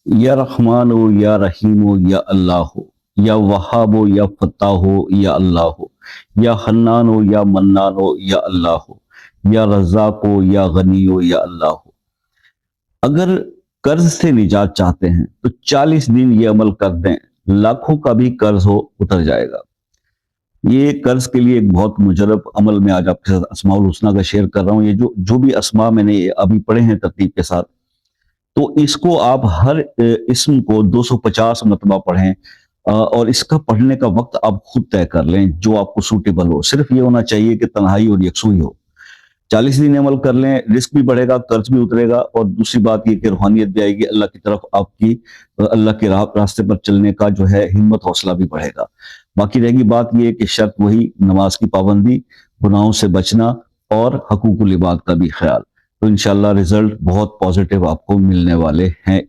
یا رحمان ہو یا رحیم ہو یا اللہ ہو، یا وہاب ہو یا فتح ہو یا اللہ ہو، یا حنان ہو یا منان ہو یا اللہ ہو، یا رزاق ہو یا غنی ہو یا اللہ ہو۔ اگر قرض سے نجات چاہتے ہیں تو 40 دن یہ عمل کر دیں، لاکھوں کا بھی قرض ہو اتر جائے گا۔ یہ قرض کے لیے ایک بہت مجرب عمل میں آج آپ کے ساتھ اسماء الحسنہ کا شیئر کر رہا ہوں۔ یہ جو بھی اسماء میں نے ابھی پڑھے ہیں ترتیب کے ساتھ، تو اس کو آپ ہر اسم کو 250 مرتبہ پڑھیں، اور اس کا پڑھنے کا وقت آپ خود طے کر لیں جو آپ کو سوٹیبل ہو۔ صرف یہ ہونا چاہیے کہ تنہائی اور یکسوئی ہو۔ 40 دن عمل کر لیں، رزق بھی بڑھے گا، قرض بھی اترے گا، اور دوسری بات یہ کہ روحانیت بھی آئے گی، اللہ کی طرف آپ کی اللہ کے راستے پر چلنے کا جو ہے ہمت حوصلہ بھی بڑھے گا۔ باقی رہے گی بات یہ کہ شرط وہی، نماز کی پابندی، گناہوں سے بچنا اور حقوق العباد کا بھی خیال۔ تو انشاءاللہ رزلٹ بہت پازیٹیو آپ کو ملنے والے ہیں۔